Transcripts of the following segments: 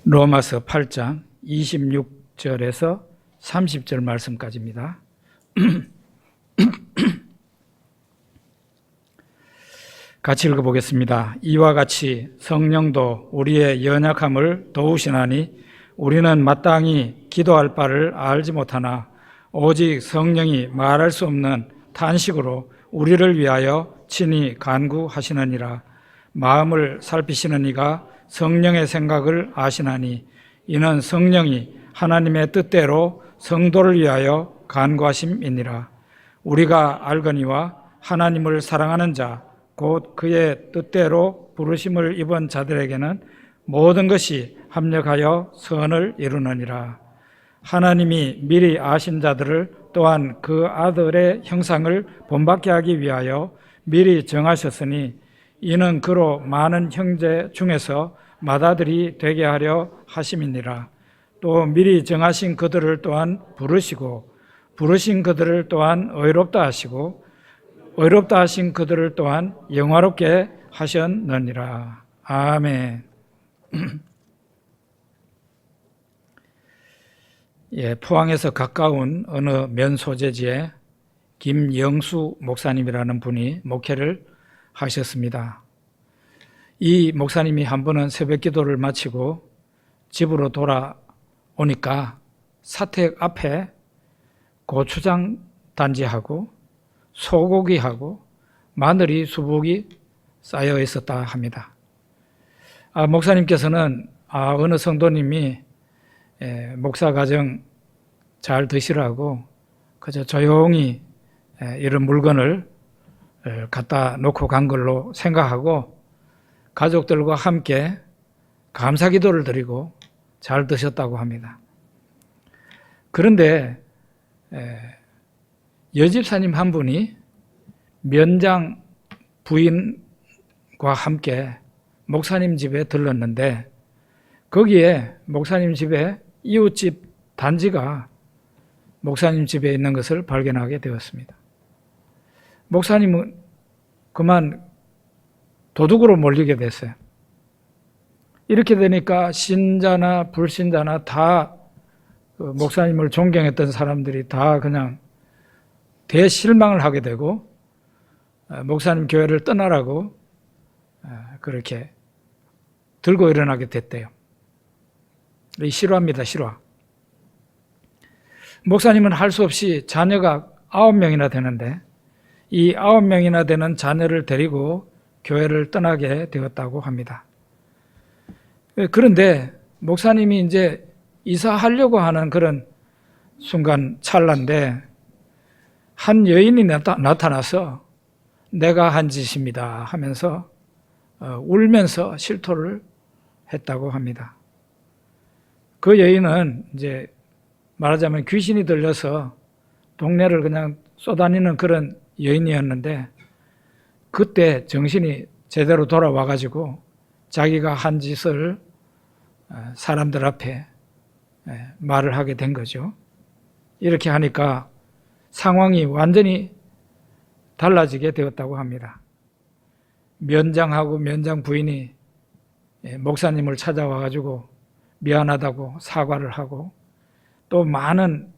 로마서 8장 26절에서 30절 말씀까지입니다. 같이 읽어보겠습니다. 이와 같이 성령도 우리의 연약함을 도우시나니 우리는 마땅히 기도할 바를 알지 못하나 오직 성령이 말할 수 없는 탄식으로 우리를 위하여 친히 간구하시느니라. 마음을 살피시는 이가 성령의 생각을 아시나니 이는 성령이 하나님의 뜻대로 성도를 위하여 간구하심이니라. 우리가 알거니와 하나님을 사랑하는 자 곧 그의 뜻대로 부르심을 입은 자들에게는 모든 것이 합력하여 선을 이루느니라. 하나님이 미리 아신 자들을 또한 그 아들의 형상을 본받게 하기 위하여 미리 정하셨으니 이는 그로 많은 형제 중에서 맏아들이 되게 하려 하심이니라. 또 미리 정하신 그들을 또한 부르시고 부르신 그들을 또한 의롭다 하시고 의롭다 하신 그들을 또한 영화롭게 하셨느니라. 아멘. 포항에서 가까운 어느 면 소재지에 김영수 목사님이라는 분이 목회를 하셨습니다. 이 목사님이 한 번은 새벽 기도를 마치고 집으로 돌아오니까 사택 앞에 고추장 단지하고 소고기하고 마늘이 수북이 쌓여 있었다 합니다. 목사님께서는 어느 성도님이 목사 가정 잘 드시라고 그저 조용히 이런 물건을 갖다 놓고 간 걸로 생각하고 가족들과 함께 감사 기도를 드리고 잘 드셨다고 합니다. 그런데 여집사님 한 분이 면장 부인과 함께 목사님 집에 들렀는데 거기에 목사님 집에 이웃집 단지가 목사님 집에 있는 것을 발견하게 되었습니다. 목사님은 그만 도둑으로 몰리게 됐어요. 이렇게 되니까 신자나 불신자나 다 목사님을 존경했던 사람들이 다 그냥 대실망을 하게 되고 목사님 교회를 떠나라고 그렇게 들고 일어나게 됐대요. 실화입니다, 실화. 목사님은 할 수 없이 자녀가 9명이나 되는데 이 9명이나 되는 자녀를 데리고 교회를 떠나게 되었다고 합니다. 그런데 목사님이 이제 이사하려고 하는 그런 순간 찰나인데 한 여인이 나타나서 내가 한 짓입니다 하면서 울면서 실토를 했다고 합니다. 그 여인은 이제 말하자면 귀신이 들려서 동네를 그냥 쏘다니는 그런 여인이었는데 그때 정신이 제대로 돌아와가지고 자기가 한 짓을 사람들 앞에 말을 하게 된 거죠. 이렇게 하니까 상황이 완전히 달라지게 되었다고 합니다. 면장하고 면장 부인이 목사님을 찾아와가지고 미안하다고 사과를 하고 또 많은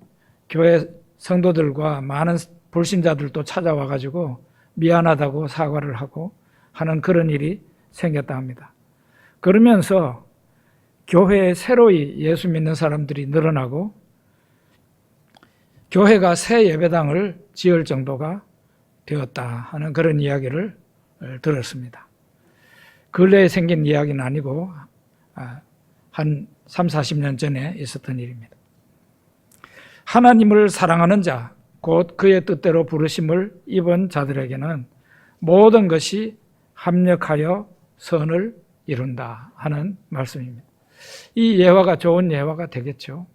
교회 성도들과 많은 불신자들도 찾아와가지고 미안하다고 사과를 하고 하는 그런 일이 생겼다 합니다. 그러면서 교회에 새로이 예수 믿는 사람들이 늘어나고 교회가 새 예배당을 지을 정도가 되었다 하는 그런 이야기를 들었습니다. 근래에 생긴 이야기는 아니고 한 3, 40년 전에 있었던 일입니다. 하나님을 사랑하는 자, 곧 그의 뜻대로 부르심을 입은 자들에게는 모든 것이 합력하여 선을 이룬다 하는 말씀입니다. 이 예화가 좋은 예화가 되겠죠.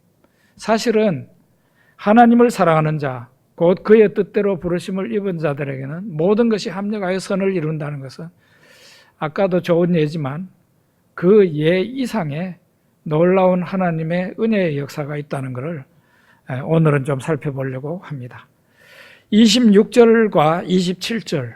사실은 하나님을 사랑하는 자, 곧 그의 뜻대로 부르심을 입은 자들에게는 모든 것이 합력하여 선을 이룬다는 것은 아까도 좋은 예지만 그 예 이상의 놀라운 하나님의 은혜의 역사가 있다는 것을 오늘은 좀 살펴보려고 합니다. 26절과 27절,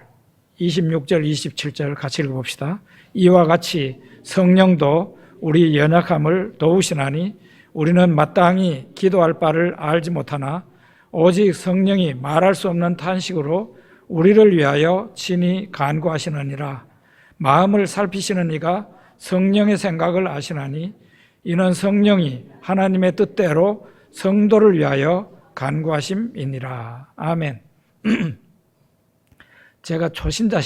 26절, 27절 같이 읽어봅시다. 이와 같이 성령도 우리 연약함을 도우시나니 우리는 마땅히 기도할 바를 알지 못하나 오직 성령이 말할 수 없는 탄식으로 우리를 위하여 친히 간구하시느니라. 마음을 살피시는 이가 성령의 생각을 아시나니 이는 성령이 하나님의 뜻대로 성도를 위하여 간구하심이니라. 아멘. 제가 초신자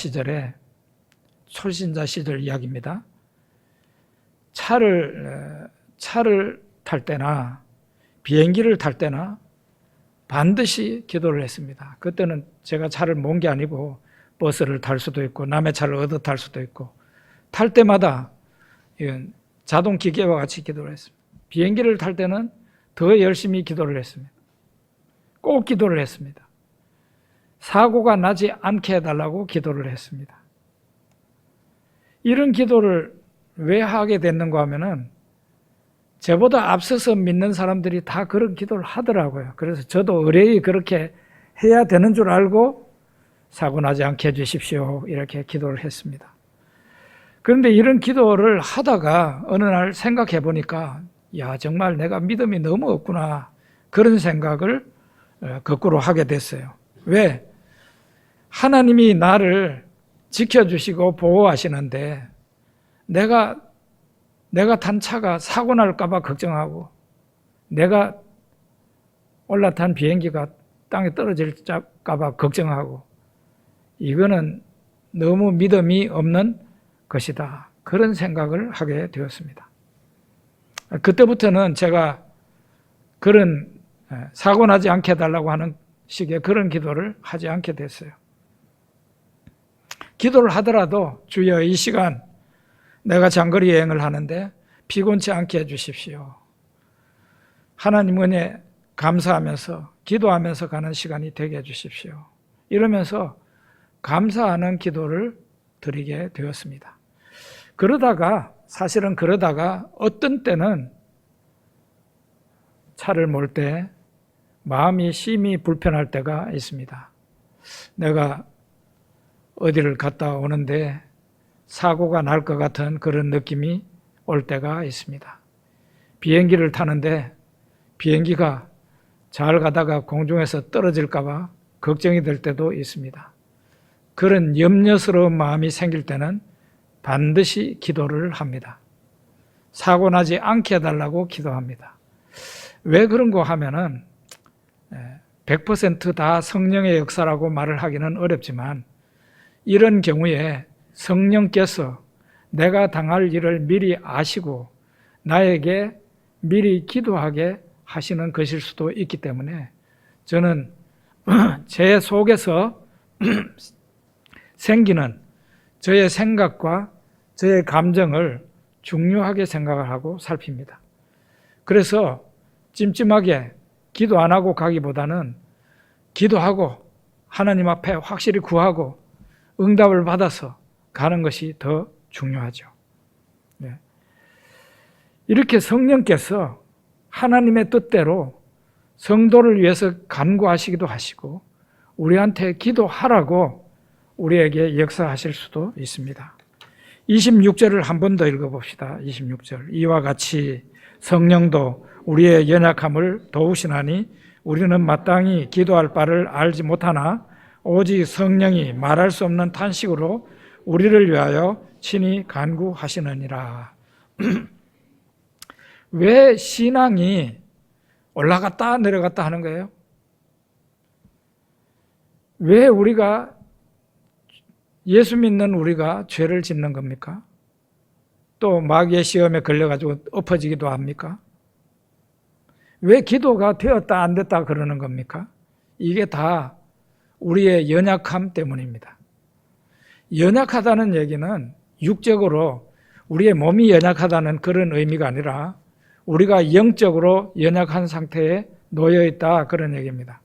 시절 이야기입니다. 차를 탈 때나 비행기를 탈 때나 반드시 기도를 했습니다. 그때는 제가 차를 몬 게 아니고 버스를 탈 수도 있고 남의 차를 얻어 탈 수도 있고 탈 때마다 자동 기계와 같이 기도를 했습니다. 비행기를 탈 때는 더 열심히 기도를 했습니다. 꼭 기도를 했습니다. 사고가 나지 않게 해달라고 기도를 했습니다. 이런 기도를 왜 하게 됐는가 하면은 저보다 앞서서 믿는 사람들이 다 그런 기도를 하더라고요. 그래서 저도 의뢰이 그렇게 해야 되는 줄 알고 사고 나지 않게 해주십시오 이렇게 기도를 했습니다. 그런데 이런 기도를 하다가 어느 날 생각해 보니까 정말 내가 믿음이 너무 없구나 그런 생각을 거꾸로 하게 됐어요. 왜? 하나님이 나를 지켜주시고 보호하시는데 내가 탄 차가 사고 날까 봐 걱정하고 내가 올라탄 비행기가 땅에 떨어질까 봐 걱정하고 이거는 너무 믿음이 없는 것이다. 그런 생각을 하게 되었습니다. 그때부터는 제가 그런 사고 나지 않게 해달라고 하는 식의 그런 기도를 하지 않게 됐어요. 기도를 하더라도 주여 이 시간 내가 장거리 여행을 하는데 피곤치 않게 해주십시오. 하나님 은혜 감사하면서 기도하면서 가는 시간이 되게 해주십시오. 이러면서 감사하는 기도를 드리게 되었습니다. 사실은 그러다가 어떤 때는 차를 몰 때 마음이 심히 불편할 때가 있습니다. 내가 어디를 갔다 오는데 사고가 날 것 같은 그런 느낌이 올 때가 있습니다. 비행기를 타는데 비행기가 잘 가다가 공중에서 떨어질까 봐 걱정이 될 때도 있습니다. 그런 염려스러운 마음이 생길 때는 반드시 기도를 합니다. 사고 나지 않게 해달라고 기도합니다. 왜 그런가 하면은 100% 성령의 역사라고 말을 하기는 어렵지만 이런 경우에 성령께서 내가 당할 일을 미리 아시고 나에게 미리 기도하게 하시는 것일 수도 있기 때문에 저는 제 속에서 생기는 저의 생각과 저의 감정을 중요하게 생각을 하고 살핍니다. 그래서 찜찜하게 기도 안 하고 가기보다는 기도하고 하나님 앞에 확실히 구하고 응답을 받아서 가는 것이 더 중요하죠. 네. 이렇게 성령께서 하나님의 뜻대로 성도를 위해서 간구하시기도 하시고 우리한테 기도하라고 우리에게 역사하실 수도 있습니다. 26절을 한 번 더 읽어봅시다. 26절. 이와 같이 성령도 우리의 연약함을 도우시나니 우리는 마땅히 기도할 바를 알지 못하나 오직 성령이 말할 수 없는 탄식으로 우리를 위하여 친히 간구하시느니라. 왜 신앙이 올라갔다 내려갔다 하는 거예요? 왜 우리가 예수 믿는 우리가 죄를 짓는 겁니까? 또 마귀의 시험에 걸려가지고 엎어지기도 합니까? 왜 기도가 되었다 안 됐다 그러는 겁니까? 이게 다 우리의 연약함 때문입니다. 연약하다는 얘기는 육적으로 우리의 몸이 연약하다는 그런 의미가 아니라 우리가 영적으로 연약한 상태에 놓여 있다 그런 얘기입니다.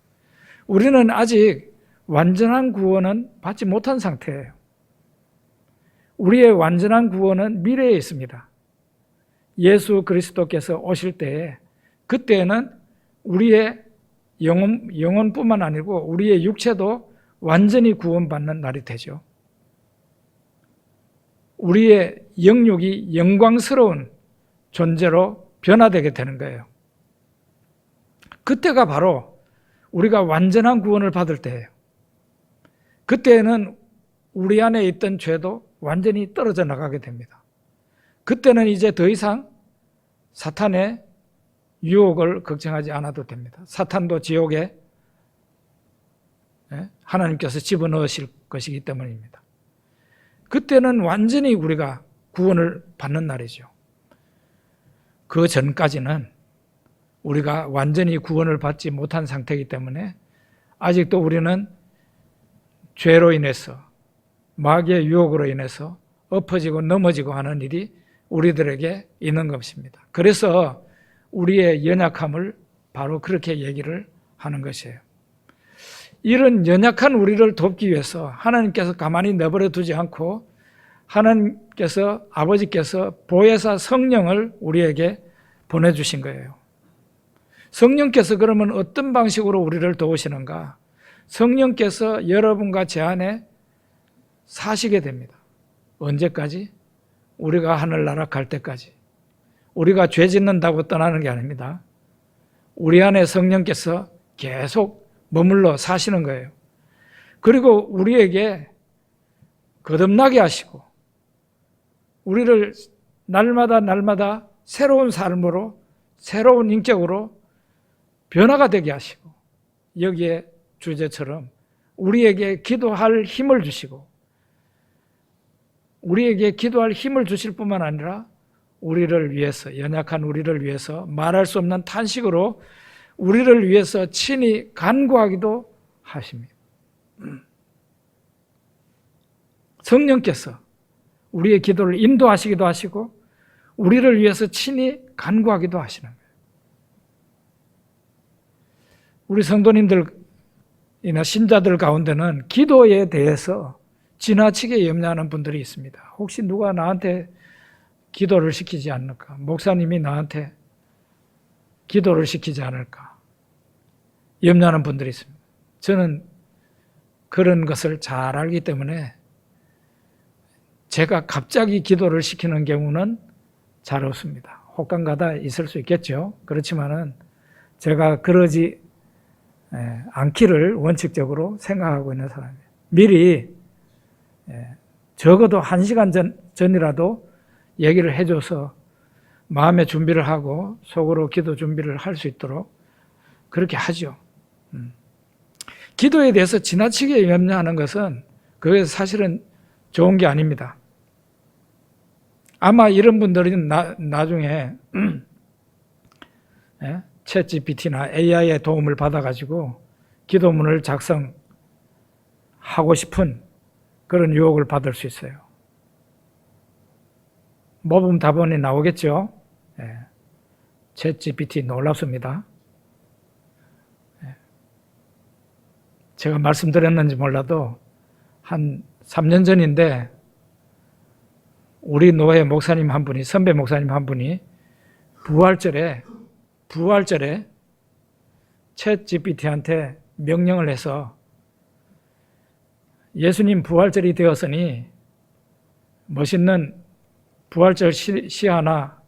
우리는 아직 완전한 구원은 받지 못한 상태예요. 우리의 완전한 구원은 미래에 있습니다. 예수 그리스도께서 오실 때에 그때는 우리의 영혼뿐만 아니고 우리의 육체도 완전히 구원받는 날이 되죠. 우리의 영육이 영광스러운 존재로 변화되게 되는 거예요. 그때가 바로 우리가 완전한 구원을 받을 때예요. 그때는 우리 안에 있던 죄도 완전히 떨어져 나가게 됩니다. 그때는 이제 더 이상 사탄의 유혹을 걱정하지 않아도 됩니다. 사탄도 지옥에 하나님께서 집어넣으실 것이기 때문입니다. 그때는 완전히 우리가 구원을 받는 날이죠. 그 전까지는 우리가 완전히 구원을 받지 못한 상태이기 때문에 아직도 우리는 죄로 인해서, 마귀의 유혹으로 인해서 엎어지고 넘어지고 하는 일이 우리들에게 있는 것입니다. 그래서 우리의 연약함을 바로 그렇게 얘기를 하는 것이에요. 이런 연약한 우리를 돕기 위해서 하나님께서 가만히 내버려 두지 않고 하나님께서, 아버지께서 보혜사 성령을 우리에게 보내주신 거예요. 성령께서 그러면 어떤 방식으로 우리를 도우시는가? 성령께서 여러분과 제 안에 사시게 됩니다. 언제까지? 우리가 하늘나라 갈 때까지. 우리가 죄 짓는다고 떠나는 게 아닙니다. 우리 안에 성령께서 계속 머물러 사시는 거예요. 그리고 우리에게 거듭나게 하시고 우리를 날마다 새로운 삶으로, 새로운 인격으로 변화가 되게 하시고 여기에 주제처럼 우리에게 기도할 힘을 주시고 우리에게 기도할 힘을 주실 뿐만 아니라 우리를 위해서, 연약한 우리를 위해서 말할 수 없는 탄식으로 우리를 위해서 친히 간구하기도 하십니다. 성령께서 우리의 기도를 인도하시기도 하시고 우리를 위해서 친히 간구하기도 하시는 거예요. 우리 성도님들이나 신자들 가운데는 기도에 대해서 지나치게 염려하는 분들이 있습니다. 혹시 누가 나한테 기도를 시키지 않을까? 목사님이 나한테 기도를 시키지 않을까? 염려하는 분들이 있습니다. 저는 그런 것을 잘 알기 때문에 제가 갑자기 기도를 시키는 경우는 잘 없습니다. 혹간가다 있을 수 있겠죠. 그렇지만은 제가 그러지 않기를 원칙적으로 생각하고 있는 사람이에요. 미리 적어도 1시간 전이라도 얘기를 해줘서 마음의 준비를 하고 속으로 기도 준비를 할 수 있도록 그렇게 하죠. 기도에 대해서 지나치게 염려하는 것은 그게 사실은 좋은 게 아닙니다. 아마 이런 분들은 나중에 챗GPT나 AI의 도움을 받아가지고 기도문을 작성하고 싶은 그런 유혹을 받을 수 있어요. 모범 답안이 나오겠죠. 챗GPT 놀랍습니다. 제가 말씀드렸는지 몰라도 한 3년 전인데 우리 노회 목사님 한 분이, 선배 목사님 한 분이 부활절에 챗GPT한테 명령을 해서 예수님 부활절이 되었으니 멋있는 부활절 시 하나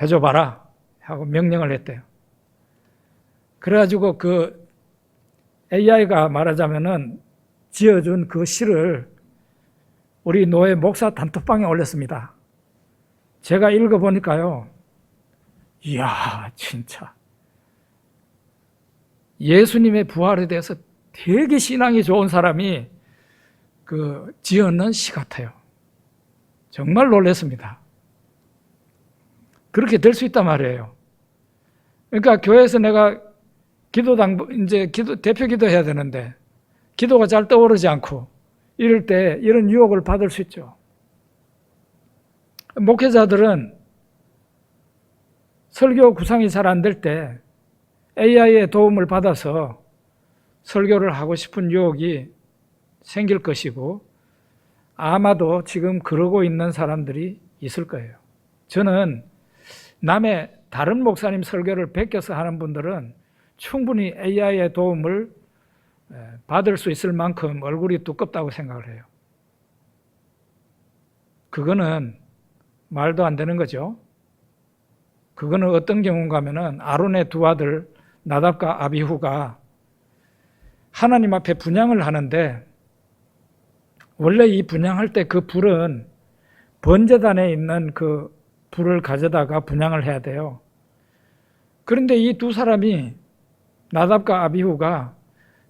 해줘봐라 하고 명령을 했대요. 그래가지고 그 AI가 말하자면은 지어준 그 시를 우리 노회 목사 단톡방에 올렸습니다. 제가 읽어보니까요, 이야, 진짜 예수님의 부활에 대해서 되게 신앙이 좋은 사람이 그 지어낸 시 같아요. 정말 놀랐습니다. 그렇게 될 수 있단 말이에요. 그러니까 교회에서 내가 대표 기도해야 되는데 기도가 잘 떠오르지 않고 이럴 때 이런 유혹을 받을 수 있죠. 목회자들은 설교 구상이 잘 안 될 때 AI의 도움을 받아서 설교를 하고 싶은 유혹이 생길 것이고 아마도 지금 그러고 있는 사람들이 있을 거예요. 저는 남의 다른 목사님 설교를 베껴서 하는 분들은 충분히 AI의 도움을 받을 수 있을 만큼 얼굴이 두껍다고 생각을 해요. 그거는 말도 안 되는 거죠. 그거는 어떤 경우인가 하면은 아론의 두 아들 나답과 아비후가 하나님 앞에 분향을 하는데, 원래 이 분향할 때 그 불은 번제단에 있는 그 불을 가져다가 분향을 해야 돼요. 그런데 이 두 사람이, 나답과 아비후가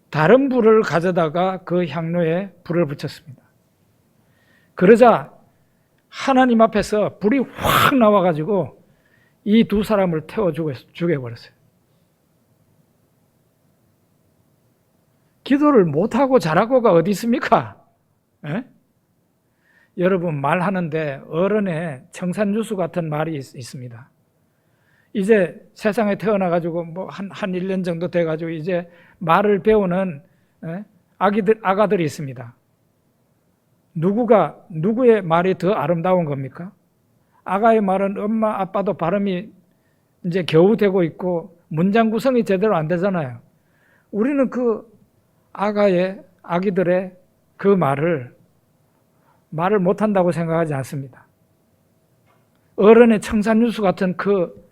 다른 불을 가져다가 그 향로에 불을 붙였습니다. 그러자 하나님 앞에서 불이 확 나와가지고 이 두 사람을 태워 죽여버렸어요. 기도를 못하고 잘하고가 어디 있습니까? 에? 여러분, 말하는데 어른의 청산유수 같은 말이 있습니다. 이제 세상에 태어나가지고 한 1년 정도 돼가지고 이제 말을 배우는 아가들이 있습니다. 누구의 말이 더 아름다운 겁니까? 아가의 말은 엄마, 아빠도 발음이 이제 겨우 되고 있고 문장 구성이 제대로 안 되잖아요. 우리는 그 아기들의 그 말을 못한다고 생각하지 않습니다. 어른의 청산유수 같은 그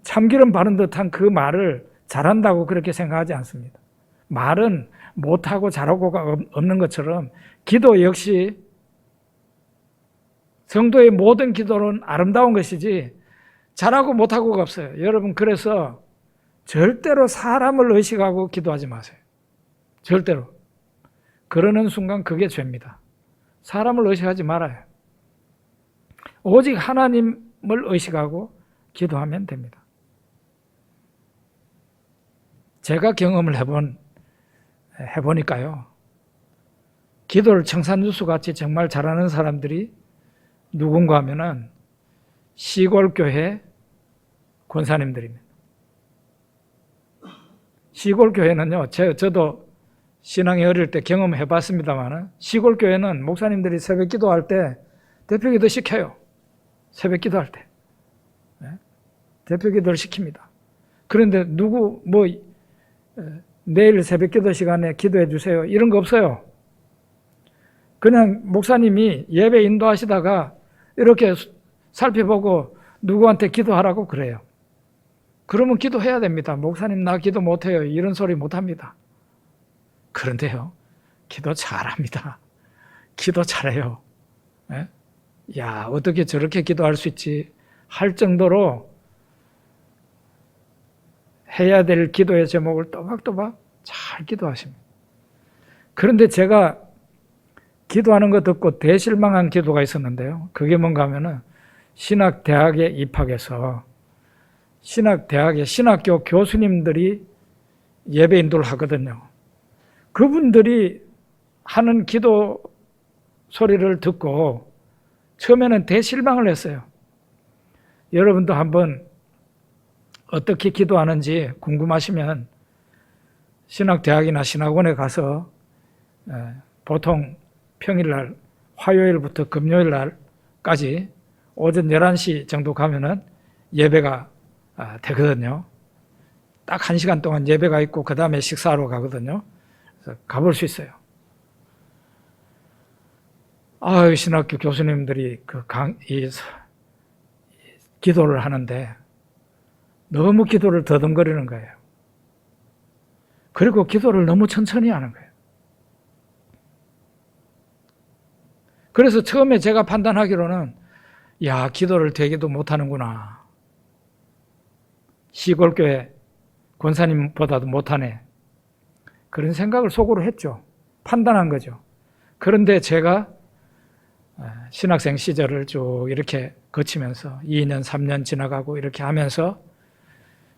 참기름 바른 듯한 그 말을 잘한다고 그렇게 생각하지 않습니다. 말은 못하고 잘하고가 없는 것처럼 기도 역시 성도의 모든 기도는 아름다운 것이지 잘하고 못하고가 없어요. 여러분, 그래서 절대로 사람을 의식하고 기도하지 마세요. 절대로. 그러는 순간 그게 죄입니다. 사람을 의식하지 말아요. 오직 하나님을 의식하고 기도하면 됩니다. 제가 경험을 해보니까요, 기도를 청산유수 같이 정말 잘하는 사람들이 누군가 하면은 시골교회 권사님들입니다. 시골교회는요, 저도 신앙이 어릴 때 경험해 봤습니다만, 시골교회는 목사님들이 새벽 기도할 때 대표 기도 시켜요. 새벽 기도할 때. 대표 기도를 시킵니다. 그런데 내일 새벽 기도 시간에 기도해 주세요, 이런 거 없어요. 그냥 목사님이 예배 인도하시다가 이렇게 살펴보고 누구한테 기도하라고 그래요. 그러면 기도해야 됩니다. 목사님, 나 기도 못해요, 이런 소리 못합니다. 그런데요, 기도 잘합니다. 기도 잘해요. 야, 어떻게 저렇게 기도할 수 있지 할 정도로 해야 될 기도의 제목을 또박또박 잘 기도하십니다. 그런데 제가 기도하는 거 듣고 대실망한 기도가 있었는데요. 그게 뭔가 하면은 신학대학에 입학해서 신학교 교수님들이 예배 인도를 하거든요. 그분들이 하는 기도 소리를 듣고 처음에는 대실망을 했어요. 여러분도 한번 어떻게 기도하는지 궁금하시면 신학대학이나 신학원에 가서 보통 평일날 화요일부터 금요일날까지 오전 11시 정도 가면은 예배가 되거든요. 딱 1시간 동안 예배가 있고 그 다음에 식사하러 가거든요. 그래서 가볼 수 있어요. 신학교 교수님들이 기도를 하는데 너무 기도를 더듬거리는 거예요. 그리고 기도를 너무 천천히 하는 거예요. 그래서 처음에 제가 판단하기로는, 야, 기도를 되게도 못하는구나. 시골교회 권사님보다도 못하네. 그런 생각을 속으로 했죠. 판단한 거죠. 그런데 제가 신학생 시절을 쭉 이렇게 거치면서 2년, 3년 지나가고 이렇게 하면서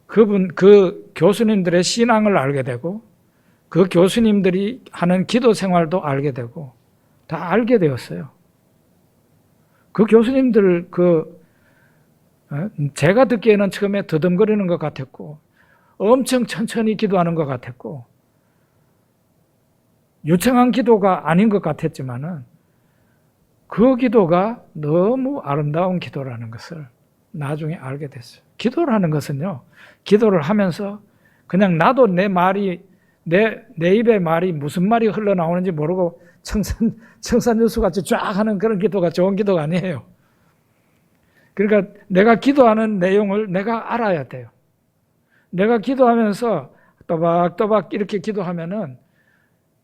그 교수님들의 신앙을 알게 되고 그 교수님들이 하는 기도 생활도 알게 되고 다 알게 되었어요. 그 교수님들 제가 듣기에는 처음에 더듬거리는 것 같았고 엄청 천천히 기도하는 것 같았고 유창한 기도가 아닌 것 같았지만은 그 기도가 너무 아름다운 기도라는 것을 나중에 알게 됐어요. 기도를 하는 것은요, 기도를 하면서 그냥 나도 내 입의 말이 무슨 말이 흘러나오는지 모르고 청산유수 같이 쫙 하는 그런 기도가 좋은 기도가 아니에요. 그러니까 내가 기도하는 내용을 내가 알아야 돼요. 내가 기도하면서 또박또박 이렇게 기도하면은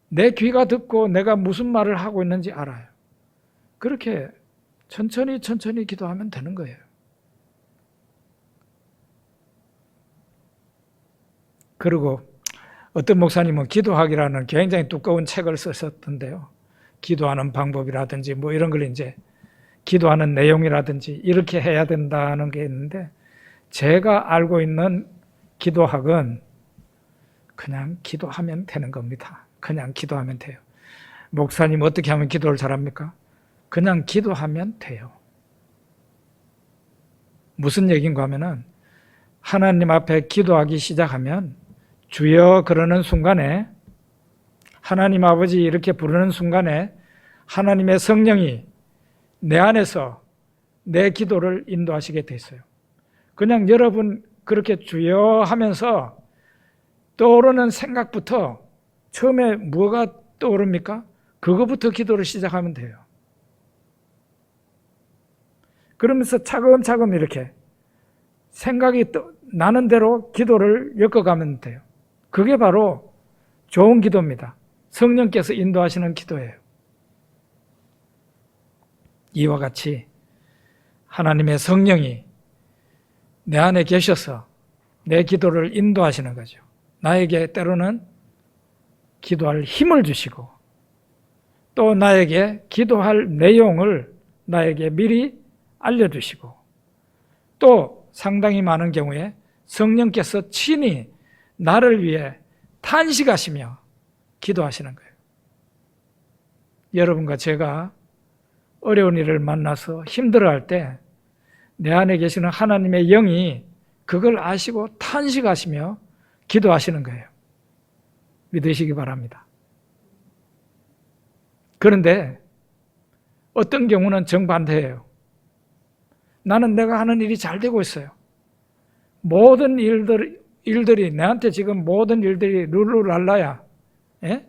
내 귀가 듣고 내가 무슨 말을 하고 있는지 알아요. 그렇게 천천히 기도하면 되는 거예요. 그리고 어떤 목사님은 기도하기라는 굉장히 두꺼운 책을 썼었던데요. 기도하는 방법이라든지 뭐 이런 걸 이제 기도하는 내용이라든지 이렇게 해야 된다는 게 있는데, 제가 알고 있는 기도학은 그냥 기도하면 되는 겁니다. 그냥 기도하면 돼요. 목사님 어떻게 하면 기도를 잘합니까? 그냥 기도하면 돼요. 무슨 얘기인가 하면은 하나님 앞에 기도하기 시작하면 주여 그러는 순간에, 하나님 아버지 이렇게 부르는 순간에 하나님의 성령이 내 안에서 내 기도를 인도하시게 돼 있어요. 그냥 여러분 그렇게 주여 하면서 떠오르는 생각부터, 처음에 뭐가 떠오릅니까? 그거부터 기도를 시작하면 돼요. 그러면서 차근차근 이렇게 생각이 나는 대로 기도를 엮어가면 돼요. 그게 바로 좋은 기도입니다. 성령께서 인도하시는 기도예요. 이와 같이 하나님의 성령이 내 안에 계셔서 내 기도를 인도하시는 거죠. 나에게 때로는 기도할 힘을 주시고, 또 나에게 기도할 내용을 나에게 미리 알려주시고, 또 상당히 많은 경우에 성령께서 친히 나를 위해 탄식하시며 기도하시는 거예요. 여러분과 제가 어려운 일을 만나서 힘들어할 때 내 안에 계시는 하나님의 영이 그걸 아시고 탄식하시며 기도하시는 거예요. 믿으시기 바랍니다. 그런데 어떤 경우는 정반대예요. 나는 내가 하는 일이 잘 되고 있어요. 모든 일들이 내한테 지금 모든 일들이 룰루랄라야. 예?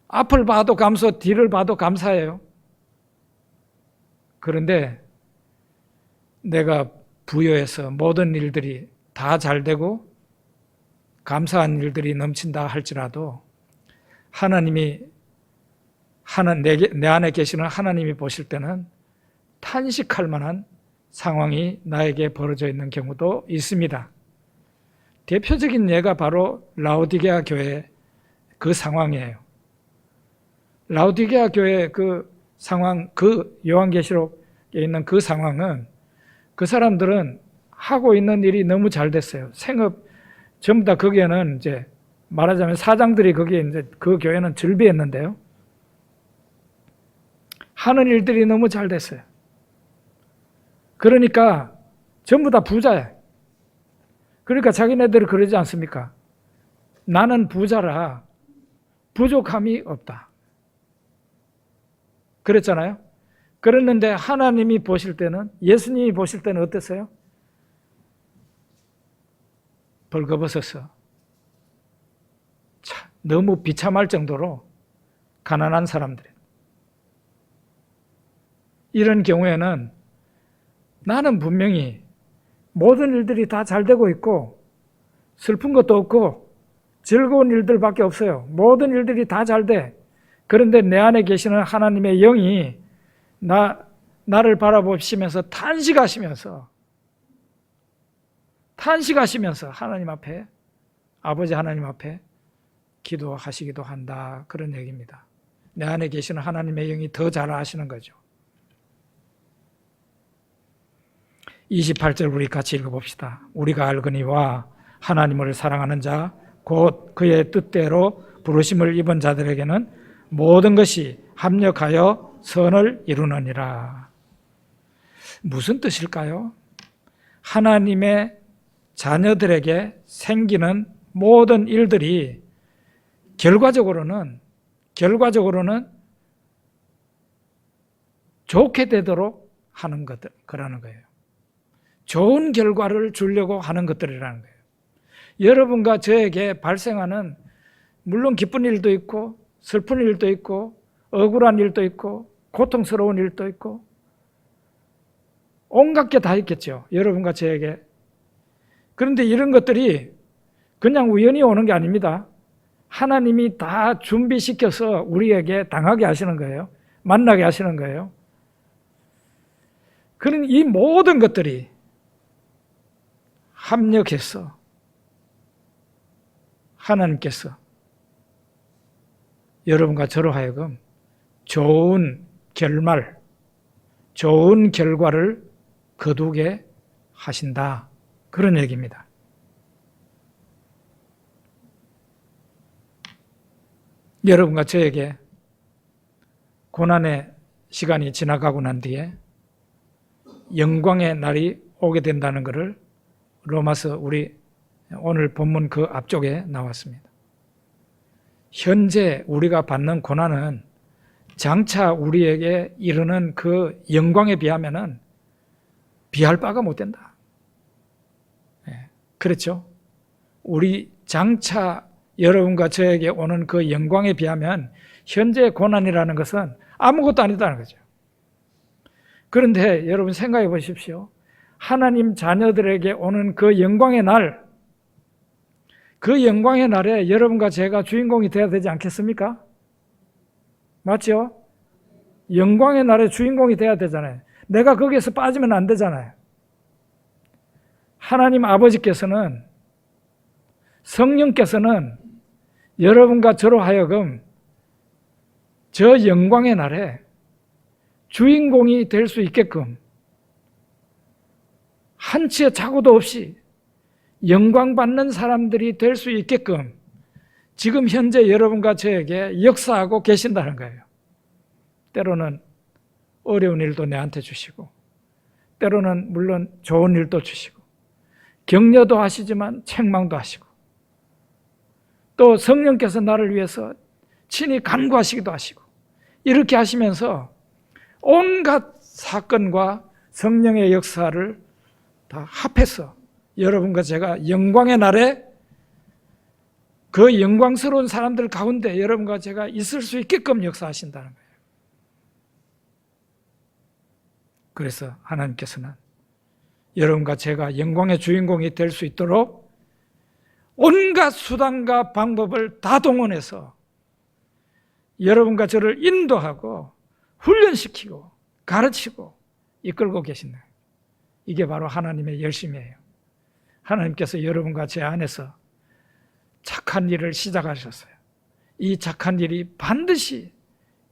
앞을 봐도 감사, 뒤를 봐도 감사해요. 그런데 내가 부여해서 모든 일들이 다 잘 되고 감사한 일들이 넘친다 할지라도 하나님이 내 안에 계시는 하나님이 보실 때는 탄식할 만한 상황이 나에게 벌어져 있는 경우도 있습니다. 대표적인 예가 바로 라오디게아 교회 그 상황이에요. 라오디게아 교회 그 상황, 그 요한계시록에 있는 그 상황은, 그 사람들은 하고 있는 일이 너무 잘 됐어요. 생업 전부 다 거기에는 이제 말하자면 사장들이 거기에 이제 그 교회는 즐비했는데요. 하는 일들이 너무 잘 됐어요. 그러니까 전부 다 부자예요. 그러니까 자기네들이 그러지 않습니까? 나는 부자라 부족함이 없다. 그랬잖아요. 그랬는데 하나님이 보실 때는, 예수님이 보실 때는 어땠어요? 벌거벗어서 너무 비참할 정도로 가난한 사람들. 이런 경우에는 나는 분명히 모든 일들이 다 잘 되고 있고 슬픈 것도 없고 즐거운 일들밖에 없어요. 모든 일들이 다 잘 돼. 그런데 내 안에 계시는 하나님의 영이 나를 바라보시면서 탄식하시면서 하나님 앞에, 아버지 하나님 앞에 기도하시기도 한다. 그런 얘기입니다. 내 안에 계시는 하나님의 영이 더 잘 아시는 거죠. 28절 우리 같이 읽어봅시다. 우리가 알거니와 하나님을 사랑하는 자 곧 그의 뜻대로 부르심을 입은 자들에게는 모든 것이 합력하여 선을 이루느니라. 무슨 뜻일까요? 하나님의 자녀들에게 생기는 모든 일들이 결과적으로는 좋게 되도록 하는 것들, 그러는 거예요. 좋은 결과를 주려고 하는 것들이라는 거예요. 여러분과 저에게 발생하는, 물론 기쁜 일도 있고 슬픈 일도 있고 억울한 일도 있고 고통스러운 일도 있고 온갖 게 다 있겠죠. 여러분과 저에게. 그런데 이런 것들이 그냥 우연히 오는 게 아닙니다. 하나님이 다 준비시켜서 우리에게 당하게 하시는 거예요. 만나게 하시는 거예요. 그런 이 모든 것들이 합력해서 하나님께서 여러분과 저로 하여금 좋은 결말, 좋은 결과를 거두게 하신다. 그런 얘기입니다. 여러분과 저에게 고난의 시간이 지나가고 난 뒤에 영광의 날이 오게 된다는 것을 로마서 우리 오늘 본문 그 앞쪽에 나왔습니다. 현재 우리가 받는 고난은 장차 우리에게 이르는 그 영광에 비하면은 비할 바가 못 된다. 그렇죠? 우리 장차 여러분과 저에게 오는 그 영광에 비하면 현재 고난이라는 것은 아무것도 아니다는 거죠. 그런데 여러분 생각해 보십시오. 하나님 자녀들에게 오는 그 영광의 날, 그 영광의 날에 여러분과 제가 주인공이 되어야 되지 않겠습니까? 맞죠? 영광의 날에 주인공이 되어야 되잖아요. 내가 거기에서 빠지면 안 되잖아요. 하나님 아버지께서는, 성령께서는 여러분과 저로 하여금 저 영광의 날에 주인공이 될 수 있게끔 한치의 착오도 없이 영광받는 사람들이 될 수 있게끔 지금 현재 여러분과 저에게 역사하고 계신다는 거예요. 때로는 어려운 일도 내한테 주시고, 때로는 물론 좋은 일도 주시고, 격려도 하시지만 책망도 하시고, 또 성령께서 나를 위해서 친히 간구하시기도 하시고, 이렇게 하시면서 온갖 사건과 성령의 역사를 다 합해서 여러분과 제가 영광의 날에 그 영광스러운 사람들 가운데 여러분과 제가 있을 수 있게끔 역사하신다는 거예요. 그래서 하나님께서는 여러분과 제가 영광의 주인공이 될 수 있도록 온갖 수단과 방법을 다 동원해서 여러분과 저를 인도하고 훈련시키고 가르치고 이끌고 계신다. 이게 바로 하나님의 열심이에요. 하나님께서 여러분과 제 안에서 착한 일을 시작하셨어요. 이 착한 일이 반드시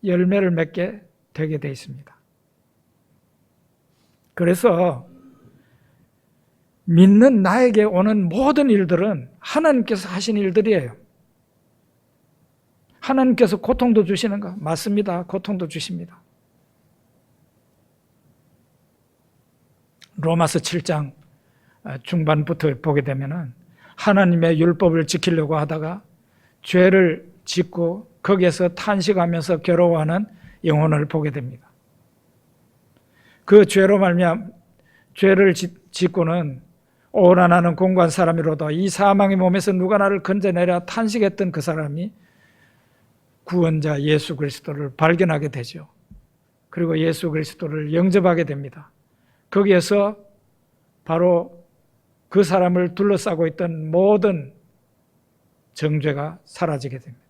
열매를 맺게 되게 되어 있습니다. 그래서 믿는 나에게 오는 모든 일들은 하나님께서 하신 일들이에요. 하나님께서 고통도 주시는가? 맞습니다. 고통도 주십니다. 로마서 7장 중반부터 보게 되면은 하나님의 율법을 지키려고 하다가 죄를 짓고 거기에서 탄식하면서 괴로워하는 영혼을 보게 됩니다. 그 죄로 말미암아 죄를 짓고는 오라 나는 공고한 사람이로다 이 사망의 몸에서 누가 나를 건져내랴 탄식했던 그 사람이 구원자 예수 그리스도를 발견하게 되죠. 그리고 예수 그리스도를 영접하게 됩니다. 거기에서 바로 그 사람을 둘러싸고 있던 모든 정죄가 사라지게 됩니다.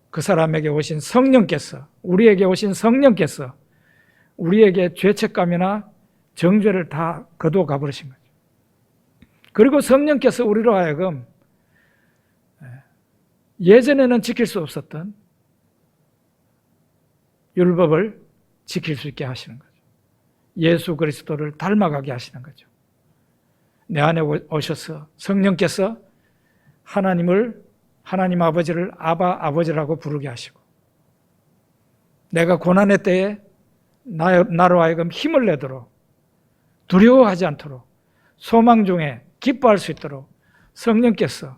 그 사람에게 오신 성령께서, 우리에게 오신 성령께서 우리에게 죄책감이나 정죄를 다 거두어 가버리신 거죠. 그리고 성령께서 우리로 하여금 예전에는 지킬 수 없었던 율법을 지킬 수 있게 하시는 거죠. 예수 그리스도를 닮아가게 하시는 거죠. 내 안에 오셔서 성령께서 하나님 아버지를 아바 아버지라고 부르게 하시고, 내가 고난의 때에 나로 하여금 힘을 내도록, 두려워하지 않도록, 소망 중에 기뻐할 수 있도록 성령께서,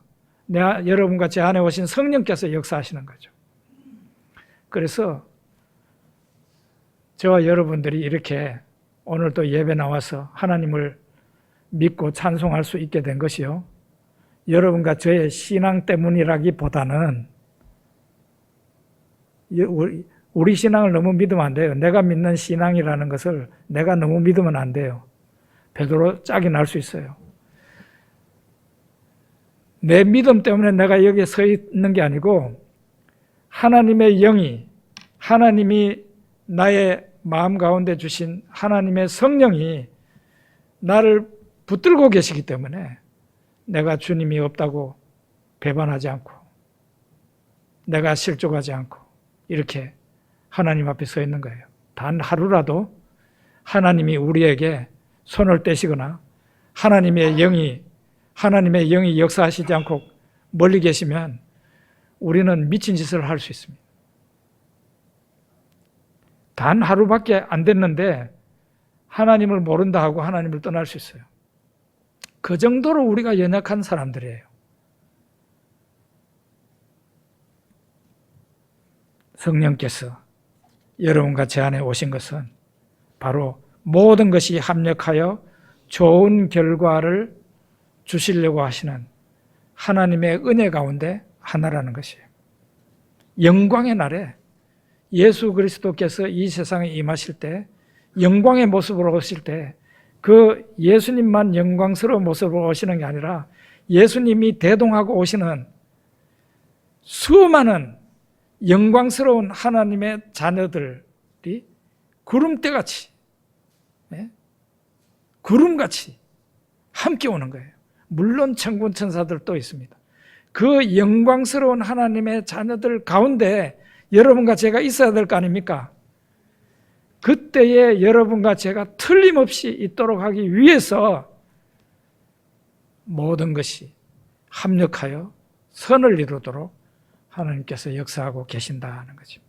여러분과 제 안에 오신 성령께서 역사하시는 거죠. 그래서 저와 여러분들이 이렇게 오늘 또 예배 나와서 하나님을 믿고 찬송할 수 있게 된 것이요, 여러분과 저의 신앙 때문이라기보다는 우리 신앙을 너무 믿으면 안 돼요. 내가 믿는 신앙이라는 것을 내가 너무 믿으면 안 돼요. 베드로 짝이 날 수 있어요. 내 믿음 때문에 내가 여기에 서 있는 게 아니고 하나님의 영이, 하나님이 나의 마음 가운데 주신 하나님의 성령이 나를 붙들고 계시기 때문에 내가 주님이 없다고 배반하지 않고 내가 실족하지 않고 이렇게 하나님 앞에 서 있는 거예요. 단 하루라도 하나님이 우리에게 손을 떼시거나 하나님의 영이 역사하시지 않고 멀리 계시면 우리는 미친 짓을 할 수 있습니다. 단 하루밖에 안 됐는데 하나님을 모른다 하고 하나님을 떠날 수 있어요. 그 정도로 우리가 연약한 사람들이에요. 성령께서 여러분과 제 안에 오신 것은 바로 모든 것이 합력하여 좋은 결과를 주시려고 하시는 하나님의 은혜 가운데 하나라는 것이에요. 영광의 날에 예수 그리스도께서 이 세상에 임하실 때 영광의 모습으로 오실 때 그 예수님만 영광스러운 모습으로 오시는 게 아니라 예수님이 대동하고 오시는 수많은 영광스러운 하나님의 자녀들이 구름대같이 구름같이 함께 오는 거예요. 물론 천군 천사들도 있습니다. 그 영광스러운 하나님의 자녀들 가운데 여러분과 제가 있어야 될 거 아닙니까? 그때에 여러분과 제가 틀림없이 있도록 하기 위해서 모든 것이 합력하여 선을 이루도록 하나님께서 역사하고 계신다는 거죠.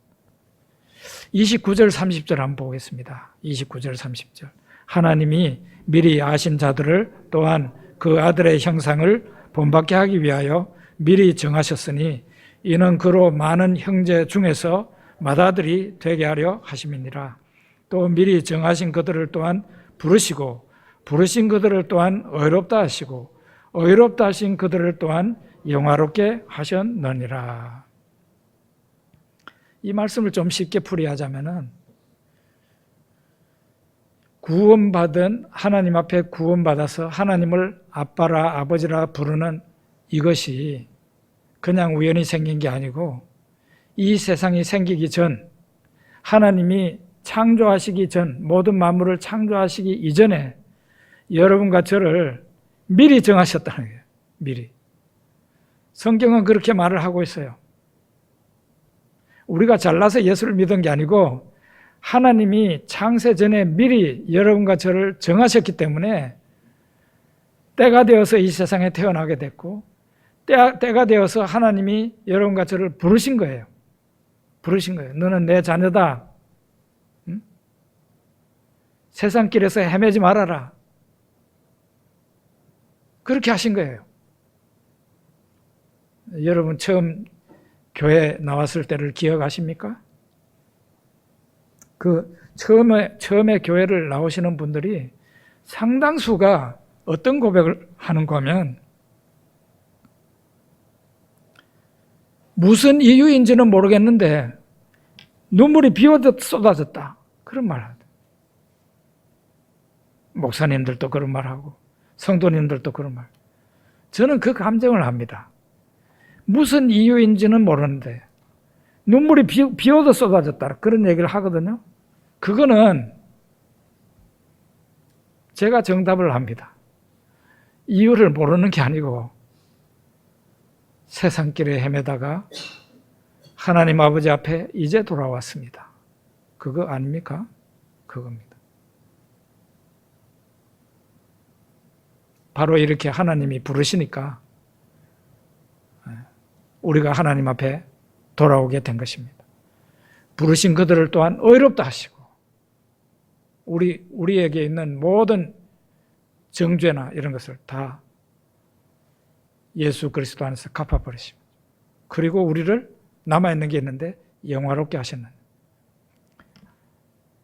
29절 30절 한번 보겠습니다. 29절 30절 하나님이 미리 아신 자들을 또한 그 아들의 형상을 본받게 하기 위하여 미리 정하셨으니 이는 그로 많은 형제 중에서 맏아들이 되게 하려 하심이니라. 또 미리 정하신 그들을 또한 부르시고 부르신 그들을 또한 의롭다 하시고 의롭다 하신 그들을 또한 영화롭게 하셨느니라. 이 말씀을 좀 쉽게 풀이하자면은 구원받은 하나님 앞에 구원받아서 하나님을 아빠라 아버지라 부르는 이것이 그냥 우연히 생긴 게 아니고 이 세상이 생기기 전 하나님이 창조하시기 전 모든 만물을 창조하시기 이전에 여러분과 저를 미리 정하셨다는 거예요. 미리. 성경은 그렇게 말을 하고 있어요. 우리가 잘나서 예수를 믿은 게 아니고 하나님이 창세 전에 미리 여러분과 저를 정하셨기 때문에 때가 되어서 이 세상에 태어나게 됐고 때가 되어서 하나님이 여러분과 저를 부르신 거예요. 부르신 거예요. 너는 내 자녀다. 응? 세상 길에서 헤매지 말아라. 그렇게 하신 거예요. 여러분 처음 교회 나왔을 때를 기억하십니까? 그 처음에 교회를 나오시는 분들이 상당수가 어떤 고백을 하는 거면 무슨 이유인지는 모르겠는데 눈물이 비오듯 쏟아졌다. 그런 말 하죠. 목사님들도 그런 말하고 성도님들도 그런 말. 저는 그 감정을 합니다. 무슨 이유인지는 모르는데 눈물이 비오듯 쏟아졌다. 그런 얘기를 하거든요. 그거는 제가 정답을 합니다. 이유를 모르는 게 아니고 세상길에 헤매다가 하나님 아버지 앞에 이제 돌아왔습니다. 그거 아닙니까? 그겁니다. 바로 이렇게 하나님이 부르시니까 우리가 하나님 앞에 돌아오게 된 것입니다. 부르신 그들을 또한 의롭다 하시고 우리에게 있는 모든 정죄나 이런 것을 다 예수 그리스도 안에서 갚아버리십니다. 그리고 우리를 남아있는 게 있는데 영화롭게 하셨는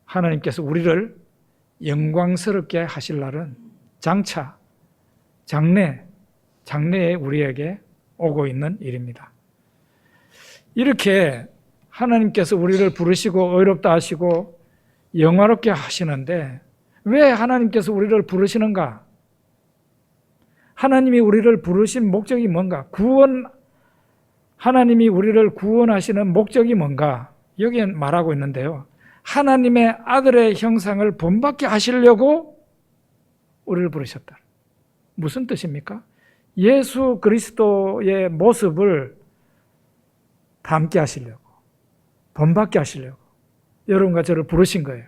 하나님께서 우리를 영광스럽게 하실 날은 장차 장래에 우리에게 오고 있는 일입니다. 이렇게 하나님께서 우리를 부르시고 의롭다 하시고 영화롭게 하시는데 왜 하나님께서 우리를 부르시는가? 하나님이 우리를 부르신 목적이 뭔가? 하나님이 우리를 구원하시는 목적이 뭔가? 여기에 말하고 있는데요. 하나님의 아들의 형상을 본받게 하시려고 우리를 부르셨다. 무슨 뜻입니까? 예수 그리스도의 모습을 닮게 하시려고, 본받게 하시려고 여러분과 저를 부르신 거예요.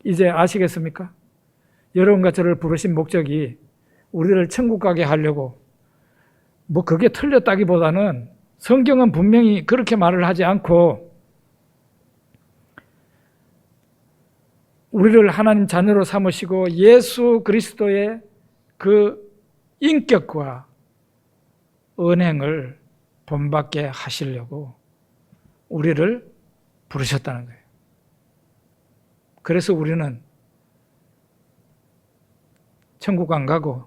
이제 아시겠습니까? 여러분과 저를 부르신 목적이 우리를 천국 가게 하려고, 뭐 그게 틀렸다기보다는 성경은 분명히 그렇게 말을 하지 않고 우리를 하나님 자녀로 삼으시고 예수 그리스도의 그 인격과 은행을 본받게 하시려고 우리를 부르셨다는 거예요. 그래서 우리는 천국 안 가고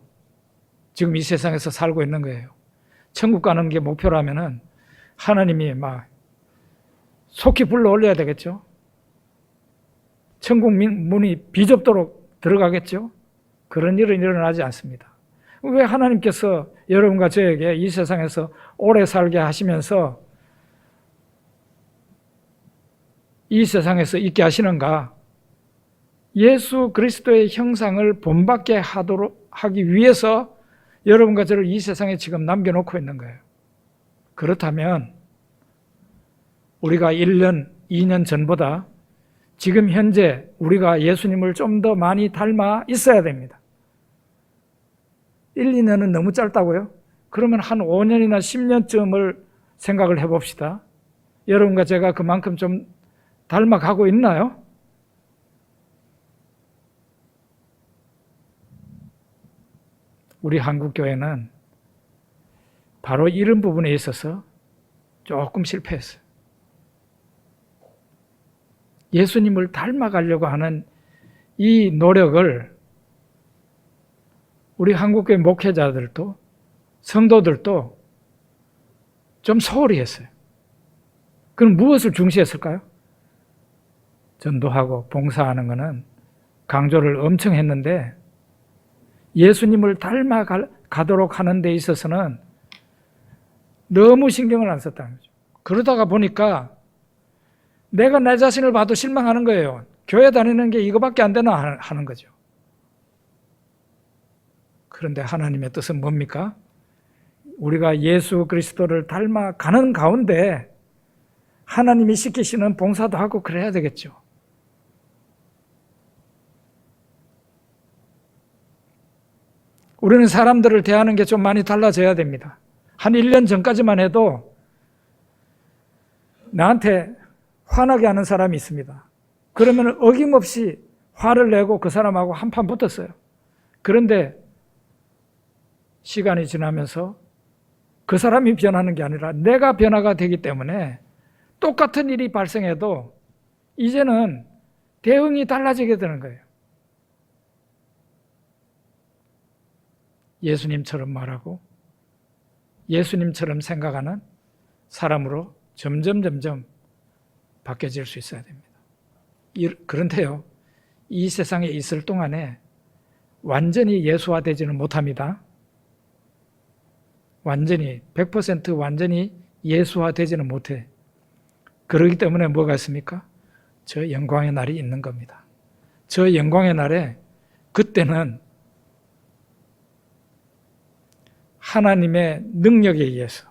지금 이 세상에서 살고 있는 거예요. 천국 가는 게 목표라면은 하나님이 막 속히 불러 올려야 되겠죠. 천국 문이 비좁도록 들어가겠죠. 그런 일은 일어나지 않습니다. 왜 하나님께서 여러분과 저에게 이 세상에서 오래 살게 하시면서 이 세상에서 있게 하시는가? 예수 그리스도의 형상을 본받게 하기 위해서 여러분과 저를 이 세상에 지금 남겨놓고 있는 거예요. 그렇다면 우리가 1년, 2년 전보다 지금 현재 우리가 예수님을 좀 더 많이 닮아 있어야 됩니다. 1, 2년은 너무 짧다고요? 그러면 한 5년이나 10년쯤을 생각을 해봅시다. 여러분과 제가 그만큼 좀 닮아가고 있나요? 우리 한국교회는 바로 이런 부분에 있어서 조금 실패했어요. 예수님을 닮아가려고 하는 이 노력을 우리 한국교회 목회자들도 성도들도 좀 소홀히 했어요. 그럼 무엇을 중시했을까요? 전도하고 봉사하는 것은 강조를 엄청 했는데 예수님을 닮아가도록 하는 데 있어서는 너무 신경을 안 썼다는 거죠. 그러다가 보니까 내가 내 자신을 봐도 실망하는 거예요. 교회 다니는 게 이거밖에 안 되나 하는 거죠. 그런데 하나님의 뜻은 뭡니까? 우리가 예수 그리스도를 닮아가는 가운데 하나님이 시키시는 봉사도 하고 그래야 되겠죠. 우리는 사람들을 대하는 게 좀 많이 달라져야 됩니다. 한 1년 전까지만 해도 나한테 화나게 하는 사람이 있습니다. 그러면 어김없이 화를 내고 그 사람하고 한판 붙었어요. 그런데 시간이 지나면서 그 사람이 변하는 게 아니라 내가 변화가 되기 때문에 똑같은 일이 발생해도 이제는 대응이 달라지게 되는 거예요. 예수님처럼 말하고 예수님처럼 생각하는 사람으로 점점 바뀌어질 수 있어야 됩니다. 그런데요, 이 세상에 있을 동안에 완전히 예수화되지는 못합니다. 완전히 100% 완전히 예수화되지는 못해. 그렇기 때문에 뭐가 있습니까? 저 영광의 날이 있는 겁니다. 저 영광의 날에 그때는 하나님의 능력에 의해서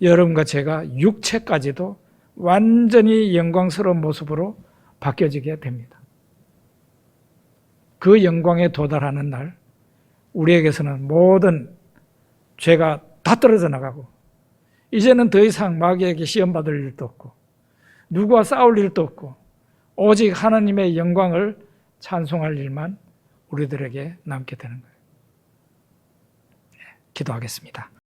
여러분과 제가 육체까지도 완전히 영광스러운 모습으로 바뀌어지게 됩니다. 그 영광에 도달하는 날 우리에게서는 모든 죄가 다 떨어져 나가고 이제는 더 이상 마귀에게 시험받을 일도 없고 누구와 싸울 일도 없고 오직 하나님의 영광을 찬송할 일만 우리들에게 남게 되는 거예요. 기도하겠습니다.